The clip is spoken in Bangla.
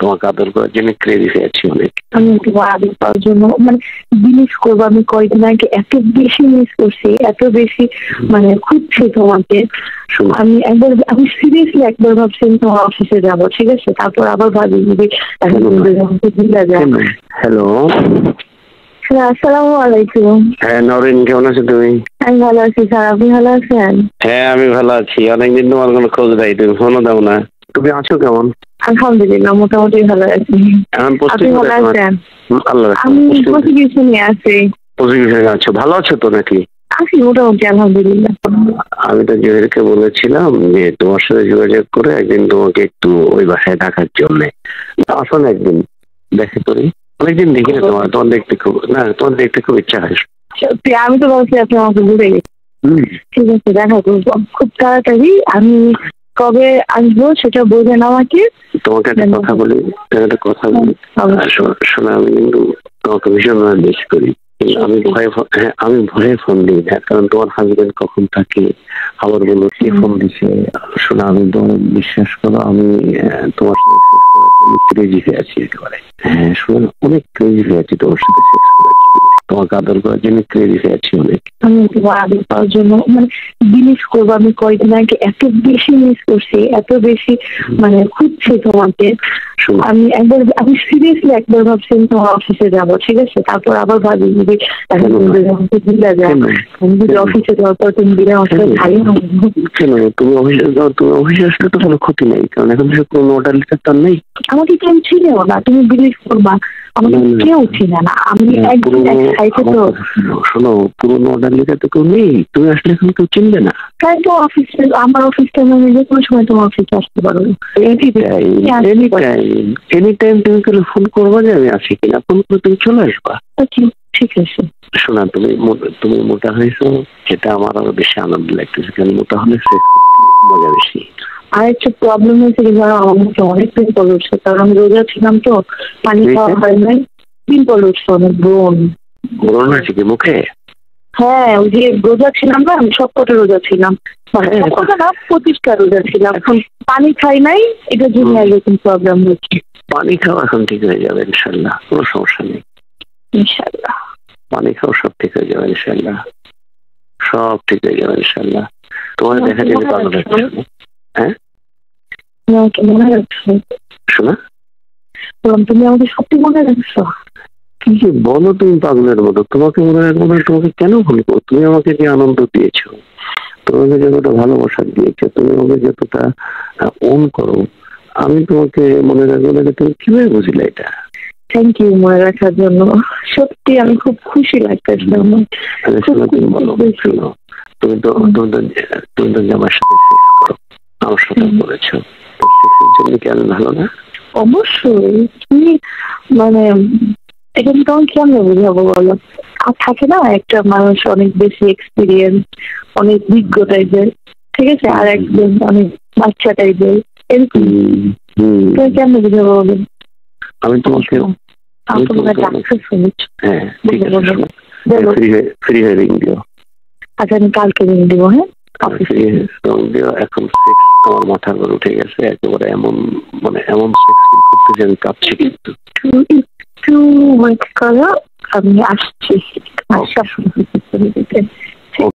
তোমাকে আদর করার জন্য ক্রেজি হয়েছি অনেক। আমি তোমার আদর পাওয়ার জন্য মানে বিলিভ করবো, আমি কয়েকদিন আগে এত বেশি মিস করছি, এত বেশি মানে খুঁজছি তোমাকে। আমি সিরিয়াসলি একবার ভাবছিলাম তোমার অফিসে যাবো, ঠিক আছে, তারপর আবার ভাবি যদি এখন ভুলে যাও। হ্যালো, আসসালামু আলাইকুম। হ্যাঁ নরিন, কেমন আছো তুমি? আমি ভালো আছি স্যার, আপনি ভালো আছেন? হ্যাঁ আমি ভালো আছি, অনেকদিন তোমার কোনো খোঁজ নাই, তুমি ফোনও দাও না। তুমি আছো কেমন? আলহামদুলিল্লাহ মোটামুটি ভালো আছি। আপনি ভালো আছেন? আমি প্রতিবেশী নিয়ে আছি। প্রতিবেশী আছো, ভালো আছো তো নাকি? আছি মোটামুটি আলহামদুলিল্লাহ। আমি তো জহিরকে বলেছিলাম যে তোমার সাথে যোগাযোগ করে একদিন তোমাকে একটু ওই বাসায় ডাকার জন্য। আসো না একদিন, দেখে করি। অনেকদিন দেখি না তোমার দেখতে খুব ইচ্ছা হয়। সত্যি আমি তো ভাবছি আপনি আমাকে ভুলে গেছি। ঠিক আছে, দেখা করবো খুব তাড়াতাড়ি। আমি কবে আসবো সেটা বলবেন আমাকে। তোমাকে একটা কথা বলি, শোনা, আমি কিন্তু তোমাকে ভীষণ মিস করি। আমি ভয়ে ফোন দিই না, কারণ তোমার হাজবেন্ড কখন থাকে আবার বলো কে ফোন দিছে। শোনা, আমি তোমার বিশ্বাস করো, আমি তোমার সাথে সেক্স করার জন্য ক্রেজি হয়ে আছি একেবারে। হ্যাঁ শোনা, অনেক ক্রেজি হয়ে আছি তোমার সাথে সেক্স করার জন্য, তোমাকে আদর করার জন্য ক্রেজি হয়ে আছি অনেক। আমি তোমার আদর পাওয়ার জন্য মানে বিলিভ করবো, আমি কয়েকদিন আগে এত বেশি মিস করছি, এত বেশি মানে খুঁজছি তোমাকে। আমি সিরিয়াসলি একবার ভাবছিলাম তোমার অফিসে যাবো, ঠিক আছে, তারপর আবার ভাবি যদি এখন ভুলে যাও। আমি যদি অফিসে যাওয়ার পর তুমি দিলে আমার সাথে ভালো হবে। কেন তুমি অফিসে যাও? তুমি অফিসে আসলে তো কোনো ক্ষতি নেই, কারণ এখন তো কোনো অর্ডার লিটার তার নেই। আমাকে কেউ চিনেও না, তুমি বিলিভ করবা আমাকে কেউ চিনে না। আমি একদম এক্সাইটেড। তো শোনো, পুরোনো অর্ডার লিটার তো কেউ নেই, তুমি আসলে এখন কেউ চিনবে না। তাই তো অফিসে, আমার অফিসটা আমি যে কোনো সময় তোমার অফিসে আসতে পারো। এনি টাইম তুমি কেন ফোন করবা যে আমি আছি কিনা, ফোন করে তুমি চলে আসবা। ঠিক আছে। শোনা, তুমি মোটা হয়েছো, যেটা আমার আরো বেশি আনন্দ লাগতেছে, কারণ মোটা হলে মজা বেশি। আর একটা প্রবলেম হয়েছে কি জানো, আমার মুখে অনেক পিম্পল উঠছে, কারণ আমি রোজা ছিলাম তো, পানি খাওয়া হয় নাই, পিম্পল উঠছে অনেক। ব্রণ আছে কি মুখে? হ্যাঁ, ওই যে রোজা ছিলাম না, আমি সবকটা রোজা ছিলাম, মানে সবকটা না 25টা রোজা ছিলাম। এখন পানি খাই নাই, এটার জন্য এরকম প্রবলেম হচ্ছে। পানি খাওয়া এখন ঠিক হয়ে যাবে ইনশাল্লাহ, কোনো সমস্যা নেই ইনশাল্লাহ। পানি খাও, সব ঠিক হয়ে যাবে ইনশাল্লাহ, সব ঠিক হয়ে যাবে ইনশাল্লাহ। তোমার দেখা যাবে পাগল হচ্ছে। হ্যাঁ মনে রাখছো? শোনা, তুমি আমাকে সত্যি মনে রাখছো? কি যে বলো তুমি পাগলের মতো, তোমাকে মনে রাখবো না? তোমাকে কেন বলবো? তুমি আমাকে যে আনন্দ দিয়েছো, তোমাকে যতটা ভালোবাসা দিয়েছো, তুমি আমাকে যতটা ওন করো, আমি তোমাকে মনে রাখবো না? তুমি কিভাবে বুঝলে এটা? থ্যাংক ইউ মনে রাখার জন্য, সত্যি আমি খুব খুশি লাগতেছে আমার। তুমি তো জামার সাথে সেক্স করো, আমার সাথে করেছো, সেক্সের জন্য কি আমি ভালো না? অবশ্যই। তুমি মানে এখানে তখন কেমন বুঝাবো বলো? আর থাকে না একটা মানুষ অনেক বেশি এক্সপিরিয়েন্স, অনেক বিজ্ঞ টাইপের, ঠিক আছে, আর একজন অনেক বাচ্চা টাইপের, এরকম। তুমি কেমন বুঝাবো বলো? আমি তোমাকে ফ্রি হয়ে রিং দিও। আচ্ছা, আমি কালকে রিং দিব। হ্যাঁ, এখন সেক্স আমার মাথার উপর উঠে গেছে একেবারে, এমন সেক্স করতে যে আমি কাঁপছি। কিন্তু একটু ওয়েট করো, আমি আসছি।